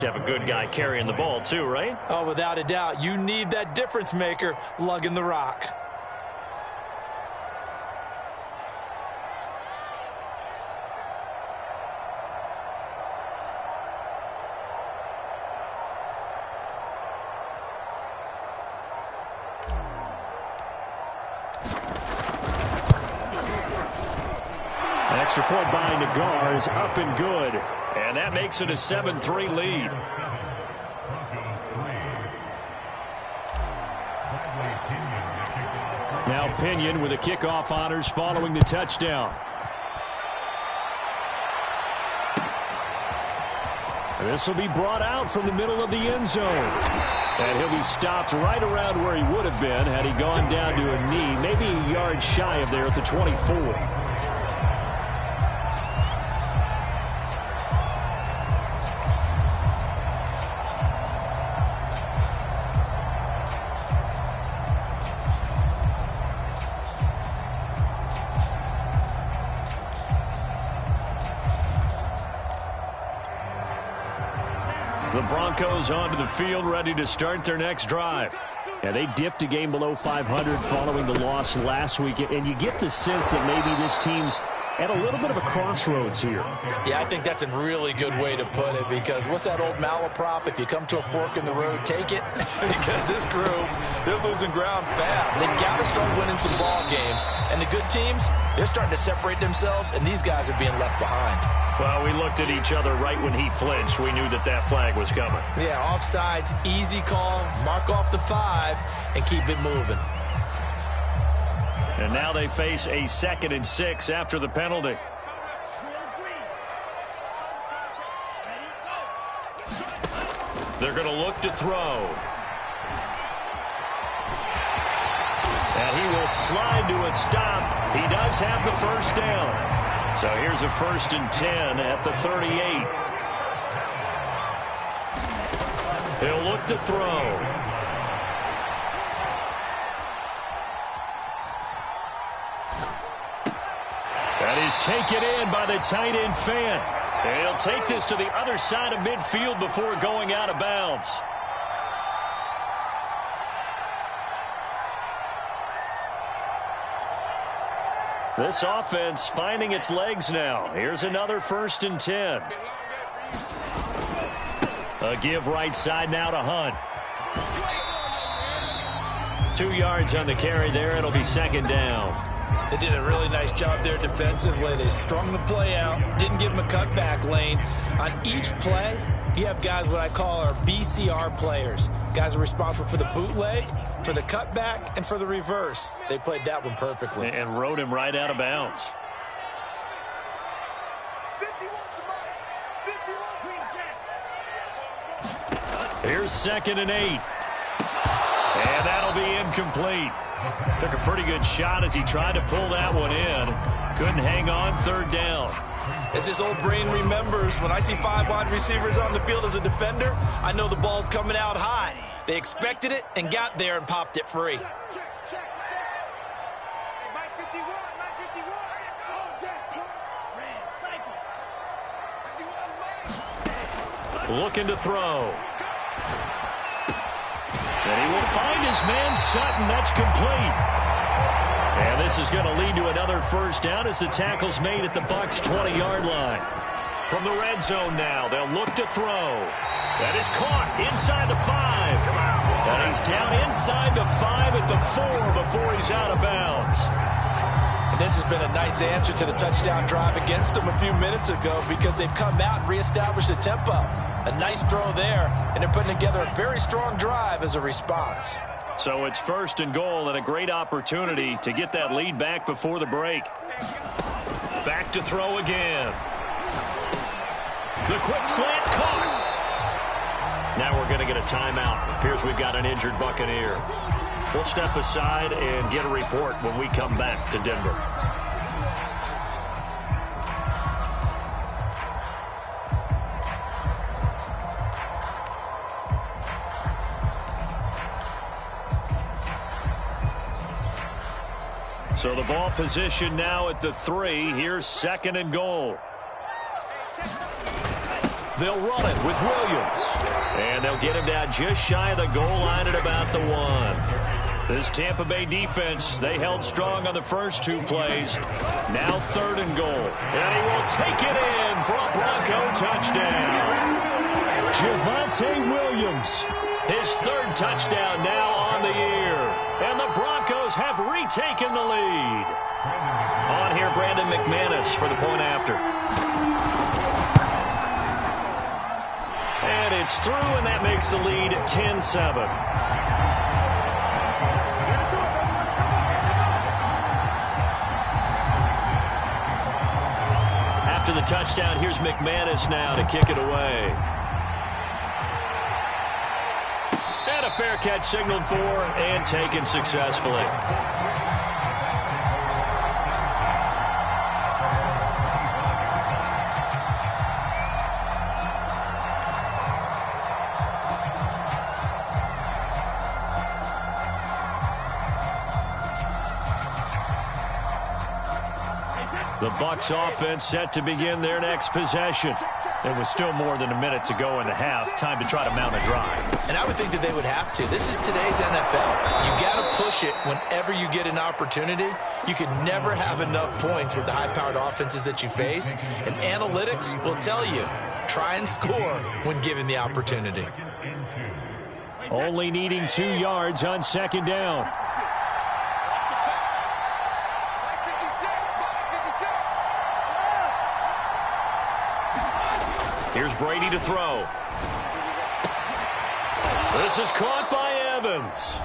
Have a good guy carrying the ball too, right? Oh, without a doubt. You need that difference maker lugging the rock. Extra point by Nagar is up and good. And that makes it a 7-3 lead. Now Pinion with the kickoff honors following the touchdown. This will be brought out from the middle of the end zone. And he'll be stopped right around where he would have been had he gone down to a knee, maybe a yard shy of there at the 24. The Broncos onto the field, ready to start their next drive. Yeah, they dipped a game below 500 following the loss last week, and you get the sense that maybe this team's at a little bit of a crossroads here. Yeah, I think that's a really good way to put it, because what's that old malaprop? If you come to a fork in the road, take it. Because this group, they're losing ground fast. They've got to start winning some ball games. And the good teams, they're starting to separate themselves, and these guys are being left behind. Well, we looked at each other right when he flinched. We knew that that flag was coming. Yeah, offsides, easy call, mark off the 5, and keep it moving. And now they face a 2nd and 6 after the penalty. They're going to look to throw. And he will slide to a stop. He does have the first down. So here's a 1st and 10 at the 38. He'll look to throw. That is taken in by the tight end Fan. And he'll take this to the other side of midfield before going out of bounds. This offense finding its legs now. Here's another 1st and 10. A give right side now to Hunt. 2 yards on the carry there. It'll be 2nd down. They did a really nice job there defensively. They strung the play out, didn't give them a cutback lane. On each play, you have guys what I call our BCR players. Guys are responsible for the bootleg, for the cutback, and for the reverse. They played that one perfectly. And rode him right out of bounds. Here's 2nd and 8. And that'll be incomplete. Took a pretty good shot as he tried to pull that one in. Couldn't hang on, 3rd down. As his old brain remembers, when I see 5 wide receivers on the field as a defender, I know the ball's coming out high. They expected it and got there and popped it free. Looking to throw. And he will find his man Sutton. That's complete. And this is going to lead to another 1st down as the tackle's made at the Bucs' 20-yard line. From the red zone now, they'll look to throw. That is caught inside the 5. Come on. And he's down inside the 5 at the 4 before he's out of bounds. And this has been a nice answer to the touchdown drive against them a few minutes ago, because they've come out and reestablished the tempo. A nice throw there, and they're putting together a very strong drive as a response. So it's 1st and goal and a great opportunity to get that lead back before the break. Back to throw again. The quick slant caught. Now we're going to get a timeout. Appears we've got an injured Buccaneer. We'll step aside and get a report when we come back to Denver. So the ball position now at the 3. Here's 2nd and goal. They'll run it with Williams. And they'll get him down just shy of the goal line at about the 1. This Tampa Bay defense, they held strong on the first 2 plays. Now 3rd and goal. And he will take it in for a Bronco touchdown. Javonte Williams. His 3rd touchdown now on the year. And the Broncos have retaken the lead. On here, Brandon McManus for the point after. And it's through, and that makes the lead 10-7. After the touchdown, here's McManus now to kick it away. And a fair catch signaled for and taken successfully. The Bucs offense set to begin their next possession. There was still more than a minute to go in the half. Time to try to mount a drive. And I would think that they would have to. This is today's NFL. You got to push it whenever you get an opportunity. You can never have enough points with the high-powered offenses that you face. And analytics will tell you, try and score when given the opportunity. Only needing 2 yards on 2nd down. Here's Brady to throw. This is caught by Evans.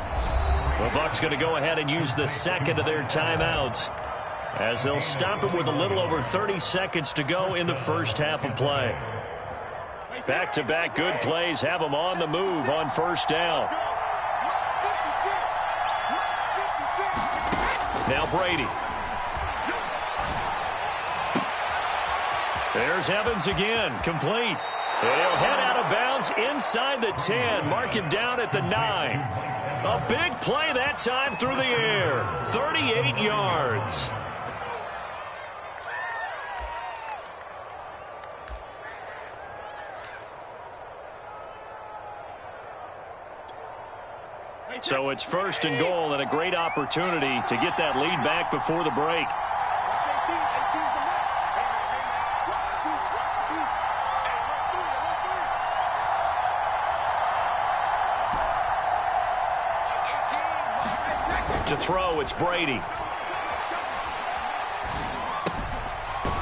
The Bucs going to go ahead and use the 2nd of their timeouts as they'll stop it with a little over 30 seconds to go in the first half of play. Back-to-back good plays have them on the move on 1st down. Now Brady. There's Evans again, complete. And he'll head out of bounds inside the 10, mark him down at the 9. A big play that time through the air, 38 yards. So it's 1st and goal and a great opportunity to get that lead back before the break. To throw, it's Brady.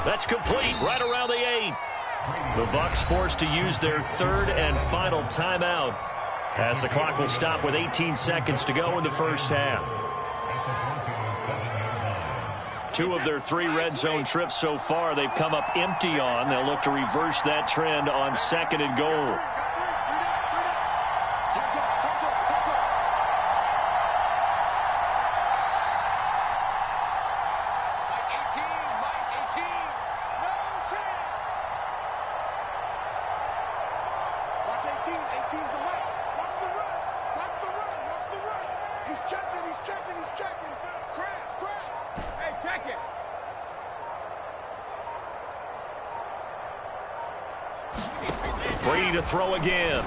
That's complete, right around the 8. The Bucs forced to use their 3rd and final timeout as the clock will stop with 18 seconds to go in the first half. 2 of their 3 red zone trips so far they've come up empty on. They'll look to reverse that trend on 2nd and goal. Brady to throw again.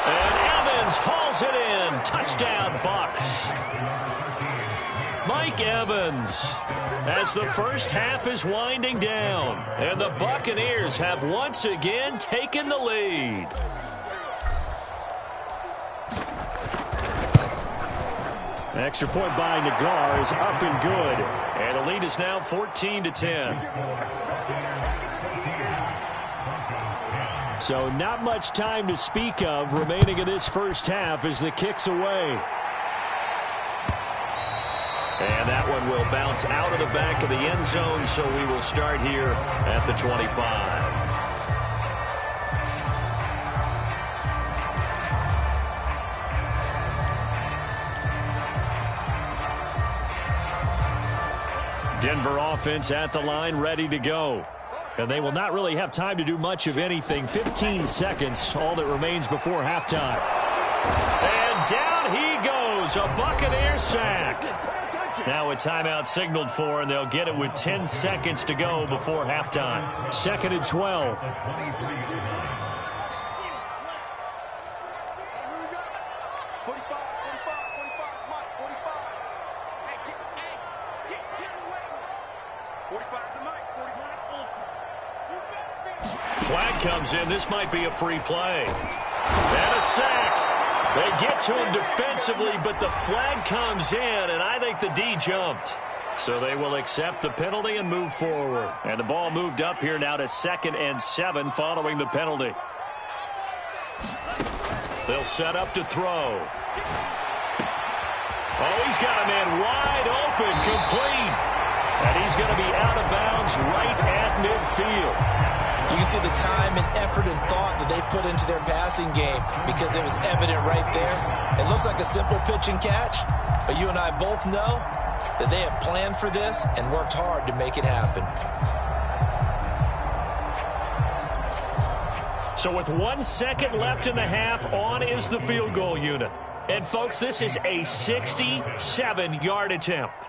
And Evans hauls it in. Touchdown, Bucs. Mike Evans, as the first half is winding down, and the Buccaneers have once again taken the lead. Extra point by Nagar is up and good, and the lead is now 14-10. So not much time to speak of remaining in this first half as the kick's away. And that one will bounce out of the back of the end zone, so we will start here at the 25. Denver offense at the line, ready to go. And they will not really have time to do much of anything. 15 seconds, all that remains before halftime. And down he goes, a Buccaneer sack. Now a timeout signaled for, and they'll get it with 10 seconds to go before halftime. 2nd and 12. Flag comes in. This might be a free play. And a sack. They get to him defensively, but the flag comes in, and I think the D jumped. So they will accept the penalty and move forward. And the ball moved up here now to 2nd and 7 following the penalty. They'll set up to throw. Oh, he's got a man wide open, complete. And he's going to be out of bounds right at midfield. You can see the time and effort and thought that they put into their passing game because it was evident right there. It looks like a simple pitch and catch, but you and I both know that they have planned for this and worked hard to make it happen. So with 1 second left in the half, on is the field goal unit. And, folks, this is a 67-yard attempt.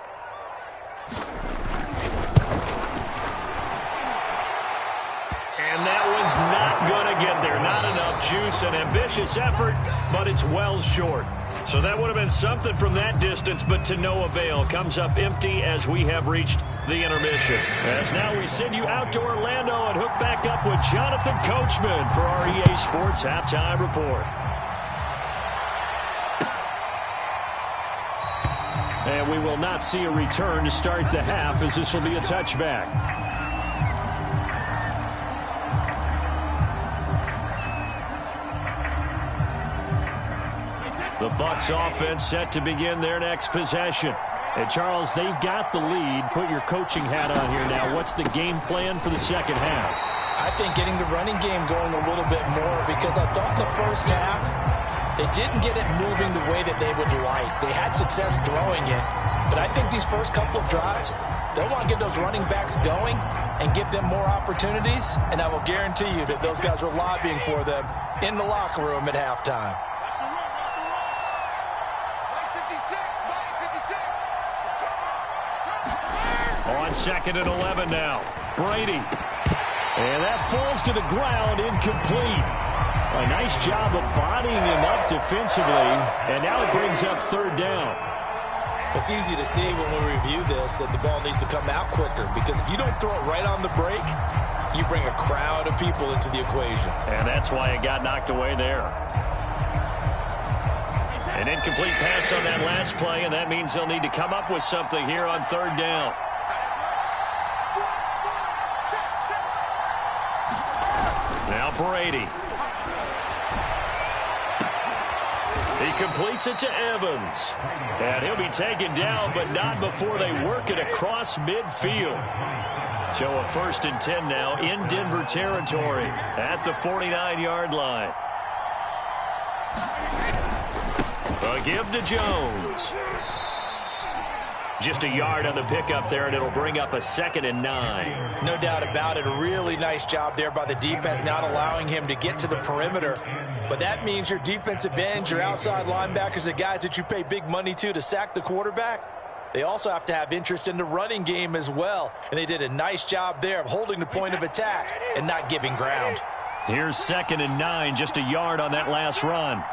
And that one's not going to get there. Not enough juice. An ambitious effort, but it's well short. So that would have been something from that distance, but to no avail. Comes up empty as we have reached the intermission. As now we send you out to Orlando and hook back up with Jonathan Coachman for our EA Sports Halftime Report. And we will not see a return to start the half, as this will be a touchback. The Bucs offense set to begin their next possession. And, Charles, they've got the lead. Put your coaching hat on here now. What's the game plan for the second half? I think getting the running game going a little bit more, because I thought in the first half they didn't get it moving the way that they would like. They had success throwing it, but I think these first couple of drives, they'll want to get those running backs going and give them more opportunities, and I will guarantee you that those guys were lobbying for them in the locker room at halftime. On 2nd and 11 now. Brady. And that falls to the ground, incomplete. A nice job of bodying him up defensively, and now it brings up 3rd down. It's easy to see when we review this that the ball needs to come out quicker, because if you don't throw it right on the break, you bring a crowd of people into the equation. And that's why it got knocked away there. An incomplete pass on that last play, and that means they'll need to come up with something here on 3rd down. Now Brady. He completes it to Evans. And he'll be taken down, but not before they work it across midfield. So a 1st and 10 now in Denver territory at the 49-yard line. A give to Jones. Just a yard on the pickup there, and it'll bring up a 2nd and 9. No doubt about it. A really nice job there by the defense, not allowing him to get to the perimeter. But that means your defensive ends, your outside linebackers, the guys that you pay big money to sack the quarterback, they also have to have interest in the running game as well. And they did a nice job there of holding the point of attack and not giving ground. Here's 2nd and 9, just a yard on that last run.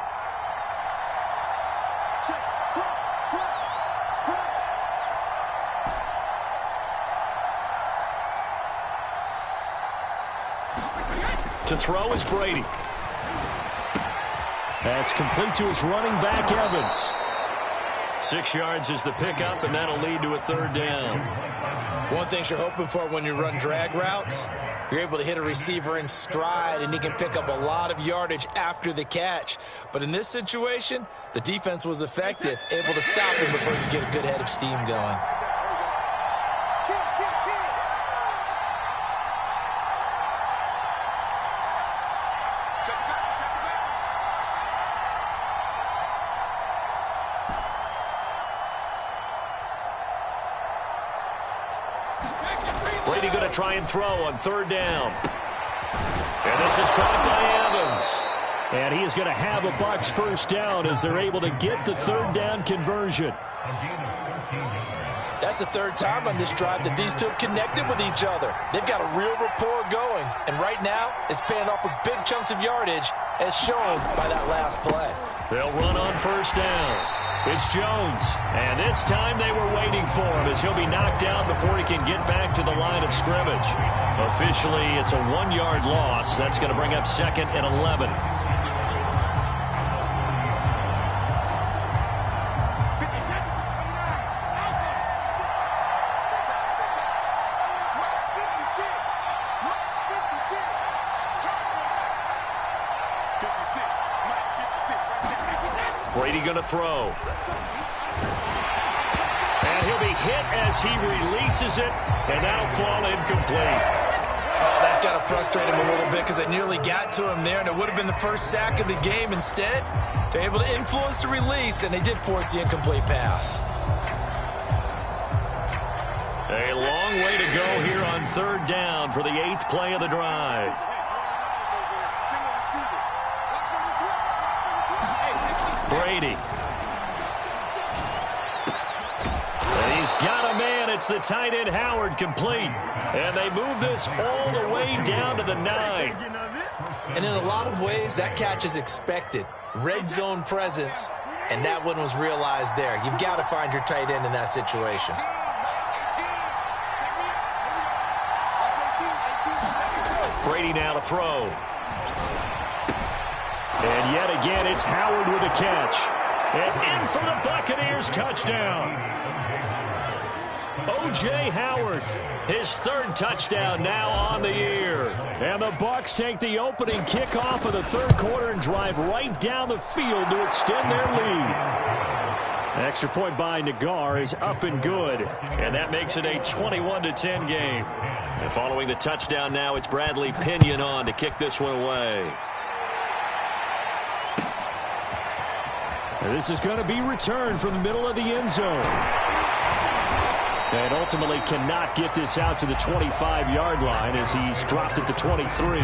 To throw is Brady. That's complete to his running back, Evans. 6 yards is the pickup, and that'll lead to a 3rd down. One thing you're hoping for when you run drag routes, you're able to hit a receiver in stride, and he can pick up a lot of yardage after the catch. But in this situation, the defense was effective, able to stop him before you get a good head of steam going. Brady going to try and throw on 3rd down. And this is caught by Evans. And he is going to have a Bucs first down as they're able to get the third down conversion. That's the third time on this drive that these two have connected with each other. They've got a real rapport going. And right now, it's paying off with big chunks of yardage, as shown by that last play. They'll run on first down. It's Jones. And this time they were waiting for him as he'll be knocked down before he can get back to the line of scrimmage. Officially, it's a 1-yard loss. That's going to bring up 2nd and 11. Brady going to throw. And he'll be hit as he releases it, and that'll fall incomplete. Oh, that's got to frustrate him a little bit because they nearly got to him there, and it would have been the first sack of the game. Instead, they're able to influence the release, and they did force the incomplete pass. A long way to go here on third down for the 8th play of the drive. Brady. And he's got a man. It's the tight end Howard, complete. And they move this all the way down to the 9. And in a lot of ways, that catch is expected. Red zone presence, and that one was realized there. You've got to find your tight end in that situation. Brady now to throw. And yet again, it's Howard with a catch. And in for the Buccaneers touchdown. O.J. Howard, his 3rd touchdown now on the year. And the Bucs take the opening kickoff of the 3rd quarter and drive right down the field to extend their lead. Extra point by Nagar is up and good. And that makes it a 21-10 game. And following the touchdown now, it's Bradley Pinion on to kick this one away. And this is going to be returned from the middle of the end zone. And ultimately cannot get this out to the 25-yard line as he's dropped at the 23.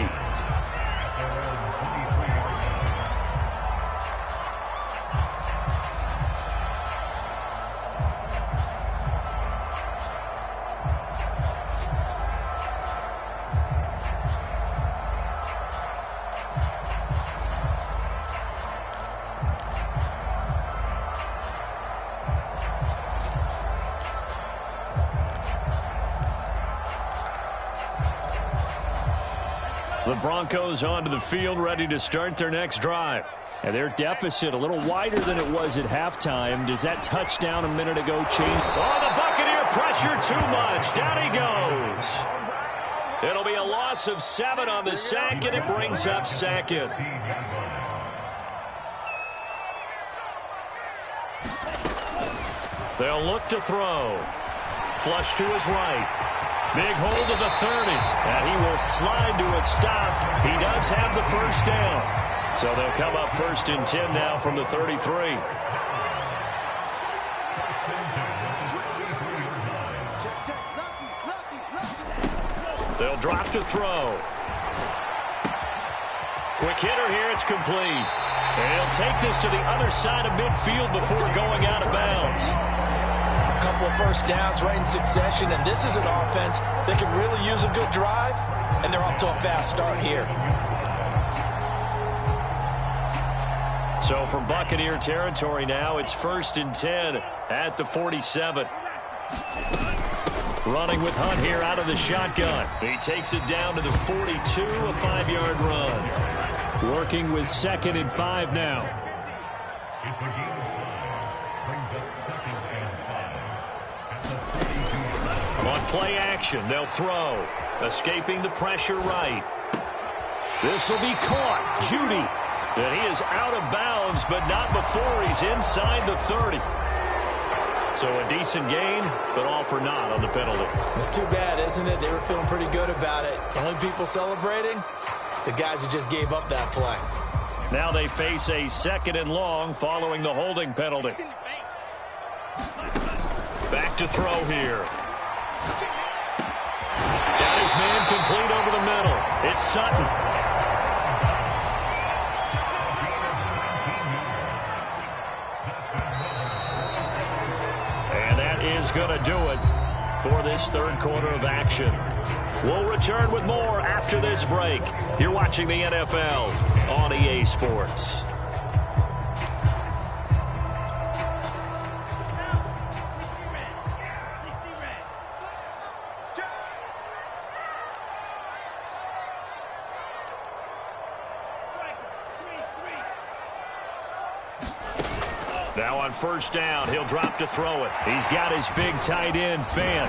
The Broncos onto the field, ready to start their next drive. And their deficit a little wider than it was at halftime. Does that touchdown a minute ago change? Oh, the Buccaneer pressure too much. Down he goes. It'll be a loss of 7 on the sack, and it brings up 2nd. They'll look to throw. Flush to his right. Big hold of the 30, and he will slide to a stop. He does have the first down. So they'll come up 1st and 10 now from the 33. They'll drop to throw. Quick hitter here, it's complete. And he'll take this to the other side of midfield before going out of bounds. A couple of first downs right in succession, and this is an offense that can really use a good drive, and they're off to a fast start here. So from Buccaneer territory now, it's 1st and 10 at the 47. Running with Hunt here out of the shotgun. He takes it down to the 42, a 5-yard run. Working with 2nd and 5 now. On play action, they'll throw. Escaping the pressure right. This will be caught. Judy. And he is out of bounds, but not before he's inside the 30. So a decent gain, but all for naught on the penalty. It's too bad, isn't it? They were feeling pretty good about it. The only people celebrating, the guys who just gave up that play. Now they face a 2nd and long following the holding penalty. Back to throw here. Got his man complete over the middle. It's Sutton. is going to do it for this third quarter of action. We'll return with more after this break. You're watching the NFL on EA Sports. Now on first down, he'll drop to throw it. He's got his big tight end, Fan.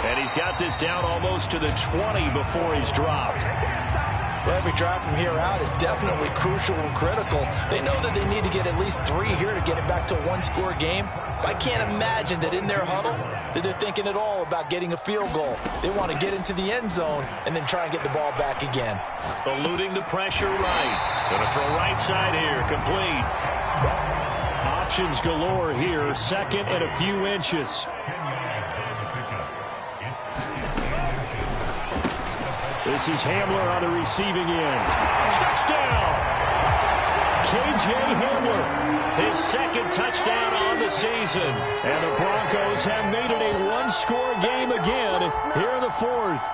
And he's got this down almost to the 20 before he's dropped. Well, every drive from here out is definitely crucial and critical. They know that they need to get at least 3 here to get it back to a one-score game. But I can't imagine that in their huddle that they're thinking at all about getting a field goal. They want to get into the end zone and then try and get the ball back again. Eluding the pressure right. Going to throw right side here, complete. Options galore here, second and a few inches. This is Hamler on the receiving end. Touchdown! K.J. Hamler. His second touchdown on the season. And the Broncos have made it a one-score game again here in the fourth.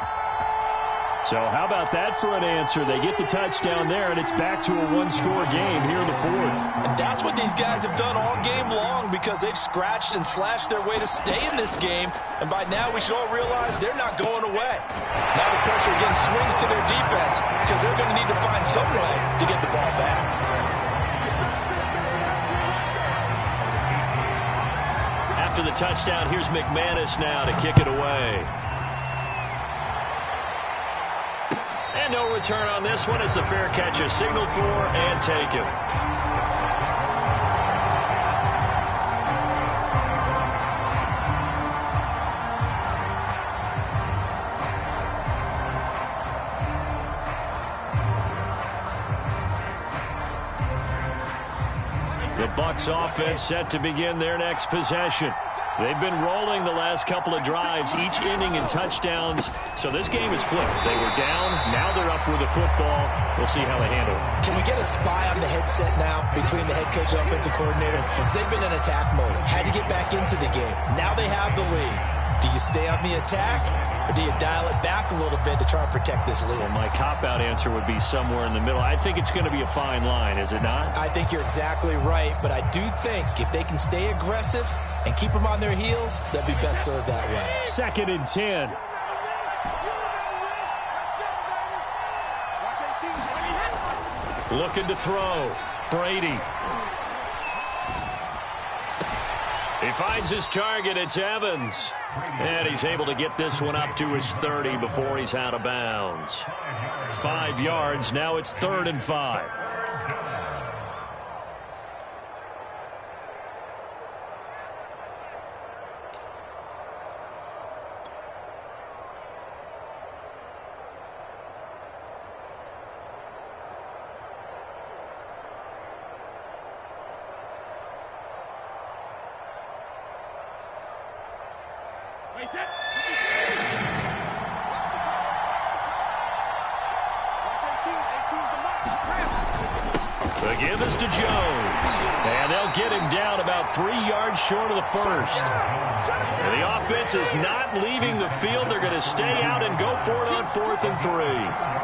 So how about that for an answer? They get the touchdown there, and it's back to a one-score game here in the fourth. And that's what these guys have done all game long because they've scratched and slashed their way to stay in this game. And by now, we should all realize they're not going away. Now the pressure again swings to their defense because they're going to need to find some way to get the ball back. After the touchdown, here's McManus now to kick it away. And no return on this one as the fair catch is signaled for and taken. The Bucs offense set to begin their next possession. They've been rolling the last couple of drives, each ending in touchdowns. So this game is flipped. They were down. Now they're up with the football. We'll see how they handle it. Can we get a spy on the headset now between the head coach and offensive coordinator? Because they've been in attack mode. Had to get back into the game. Now they have the lead. Do you stay on the attack, or do you dial it back a little bit to try and protect this lead? Well, my cop-out answer would be somewhere in the middle. I think it's going to be a fine line, is it not? I think you're exactly right, but I do think if they can stay aggressive and keep them on their heels, they'll be best served that way. 2nd and 10. Looking to throw. Brady. He finds his target. It's Evans. And he's able to get this one up to his 30 before he's out of bounds. 5 yards. Now it's 3rd and 5. The give is to Jones. And they'll get him down about 3 yards short of the first. And the offense is not leaving the field. They're going to stay out and go for it on 4th and 3.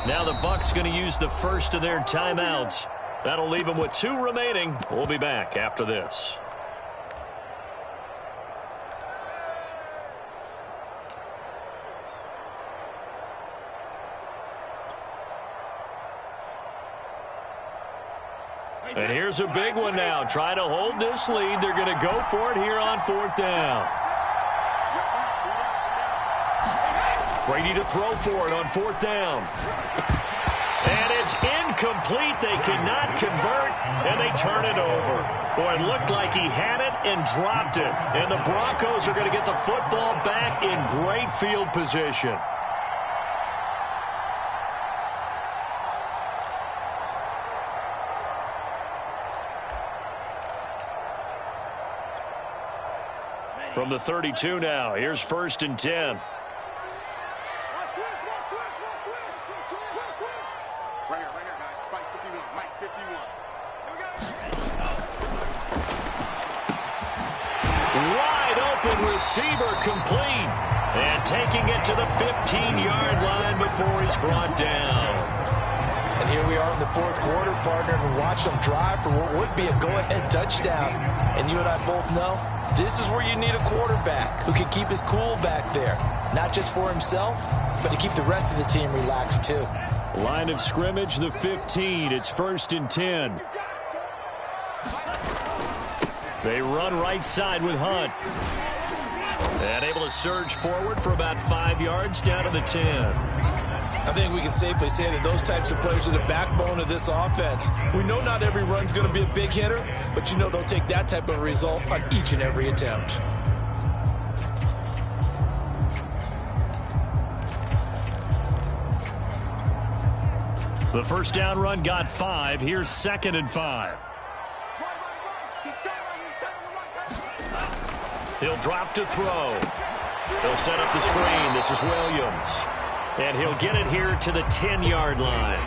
Now the Bucs going to use the first of their timeouts. That'll leave them with 2 remaining. We'll be back after this. And here's a big one now. Trying to hold this lead. They're going to go for it here on 4th down. Brady to throw for it on 4th down. And it's incomplete. They cannot convert, and they turn it over. Boy, it looked like he had it and dropped it. And the Broncos are going to get the football back in great field position. From the 32 now, here's 1st and 10. Wide open receiver complete. And taking it to the 15-yard line before he's brought down. And here we are in the 4th quarter, partner, and watch them drive for what would be a go-ahead touchdown. And you and I both know this is where you need a quarterback who can keep his cool back there. Not just for himself, but to keep the rest of the team relaxed too. Line of scrimmage, the 15. It's 1st and 10. They run right side with Hunt. And able to surge forward for about 5 yards down to the 10. I think we can safely say that those types of players are the backbone of this offense. We know not every run's going to be a big hitter, but you know they'll take that type of result on each and every attempt. The first down run got 5. Here's 2nd and 5. He'll drop to throw. He'll set up the screen. This is Williams. And he'll get it here to the 10-yard line.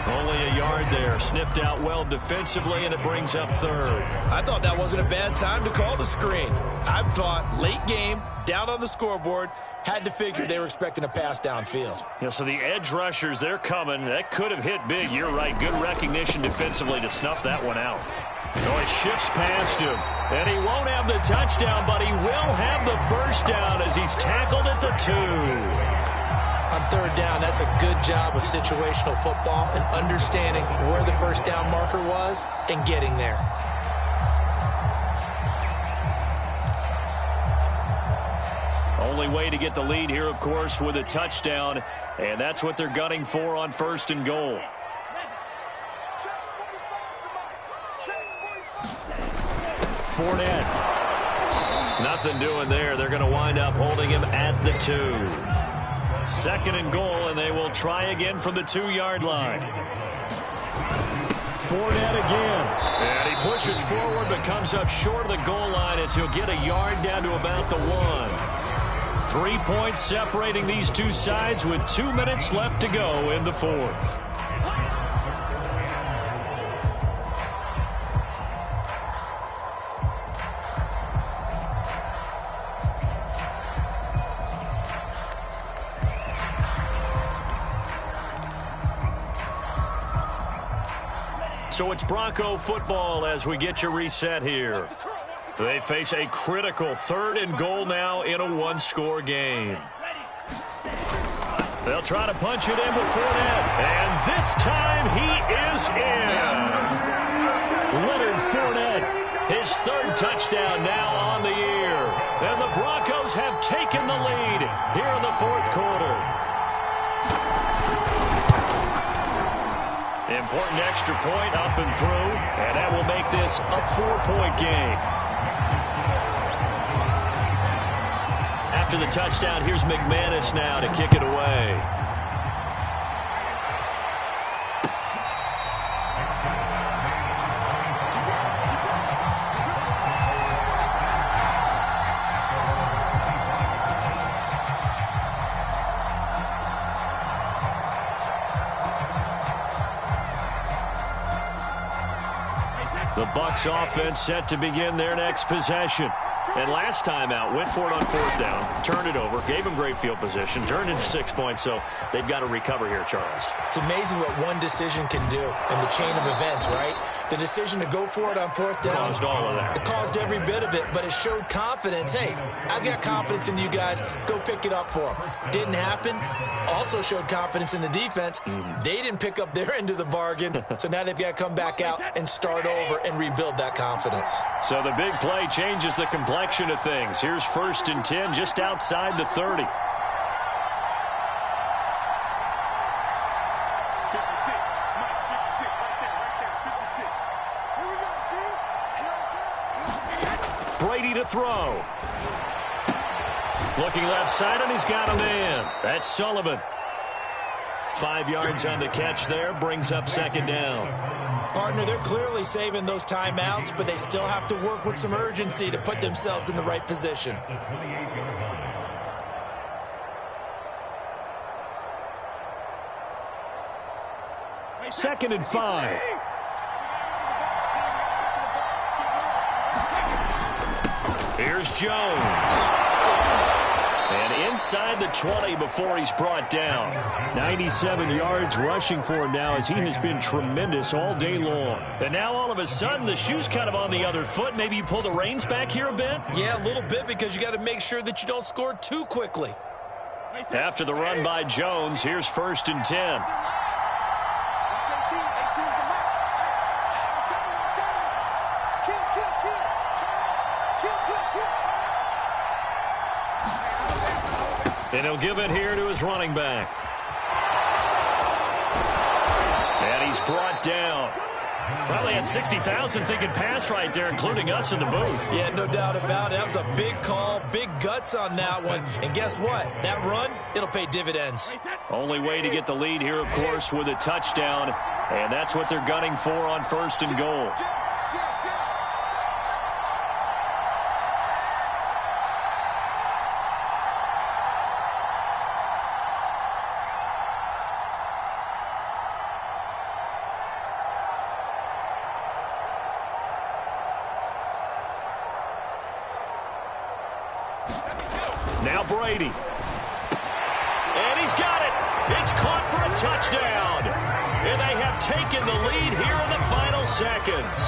Only a yard there. Sniffed out well defensively, and it brings up 3rd. I thought that wasn't a bad time to call the screen. I thought late game, down on the scoreboard, had to figure they were expecting a pass downfield. Yeah, so the edge rushers, they're coming. That could have hit big. You're right. Good recognition defensively to snuff that one out. So he shifts past him. And he won't have the touchdown, but he will have the first down as he's tackled at the 2. On 3rd down, that's a good job of situational football and understanding where the first down marker was and getting there. Only way to get the lead here, of course, with a touchdown. And that's what they're gunning for on 1st and goal. Fournette. Nothing doing there. They're going to wind up holding him at the 2. 2nd and goal, and they will try again from the 2-yard line. Fournette again. And he pushes forward but comes up short of the goal line as he'll get a yard down to about the 1. 3 points separating these two sides with 2 minutes left to go in the 4th. So it's Bronco football as we get you reset here. They face a critical 3rd and goal now in a 1-score game. They'll try to punch it in with Fournette. And this time he is in. Leonard Fournette, his 3rd touchdown now on the year. And the Broncos have taken the lead here in the 4th quarter. Important extra point up and through, and that will make this a 4-point game. After the touchdown, here's McManus now to kick it away. The Bucs offense set to begin their next possession. And last time out, went for it on 4th down, turned it over, gave them great field position, turned into 6 points, so they've got to recover here, Charles. It's amazing what one decision can do in the chain of events, right? The decision to go for it on 4th down. Caused all of that. It caused every bit of it, but it showed confidence. Hey, I've got confidence in you guys. Go pick it up for them. Didn't happen. Also showed confidence in the defense. They didn't pick up their end of the bargain, so now they've got to come back out and start over and rebuild that confidence. So the big play changes the complexion of things. Here's 1st and 10 just outside the 30. Brady to throw. Looking left side, and he's got a man. That's Sullivan. 5 yards on the catch there, brings up 2nd down. Partner, they're clearly saving those timeouts, but they still have to work with some urgency to put themselves in the right position. Second and 5. Here's Jones. And inside the 20 before he's brought down. 97 yards rushing for him now as he has been tremendous all day long. And now all of a sudden the shoe's kind of on the other foot. Maybe you pull the reins back here a bit? Yeah, a little bit, because you got to make sure that you don't score too quickly. After the run by Jones, here's 1st and 10. And he'll give it here to his running back. And he's brought down. Probably had 60,000 thinking pass right there, including us in the booth. Yeah, no doubt about it. That was a big call, big guts on that one. And guess what? That run, it'll pay dividends. Only way to get the lead here, of course, with a touchdown. And that's what they're gunning for on 1st and goal. Now Brady. And he's got it. It's caught for a touchdown. And they have taken the lead here in the final seconds.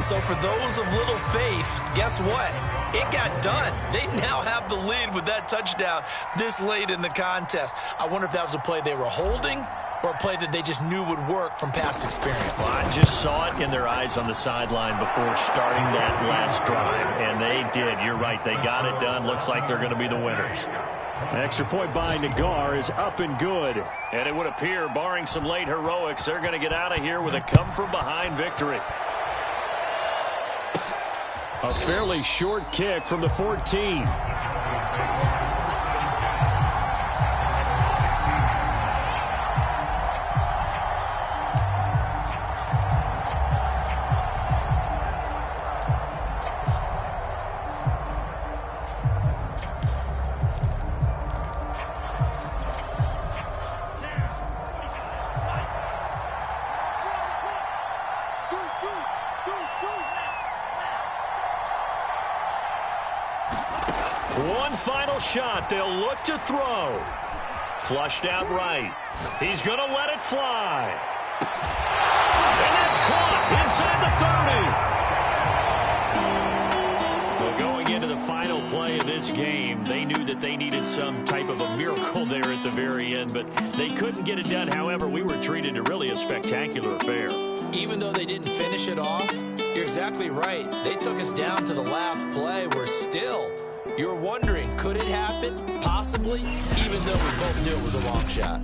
So for those of little faith, guess what? It got done. They now have the lead with that touchdown this late in the contest. I wonder if that was a play they were holding or a play that they just knew would work from past experience. Well, I just saw it in their eyes on the sideline before starting that last drive, and they did. You're right. They got it done. Looks like they're going to be the winners. An extra point by Nagar is up and good. And it would appear, barring some late heroics, they're going to get out of here with a come-from-behind victory. A fairly short kick from the 14. One final shot. They'll look to throw. Flushed out right. He's going to let it fly. And that's caught inside the 30. Well, going into the final play of this game, they knew that they needed some type of a miracle there at the very end, but they couldn't get it done. However, we were treated to really a spectacular affair. Even though they didn't finish it off, you're exactly right. They took us down to the last play. We're still... You're wondering, could it happen? Possibly, even though we both knew it was a long shot.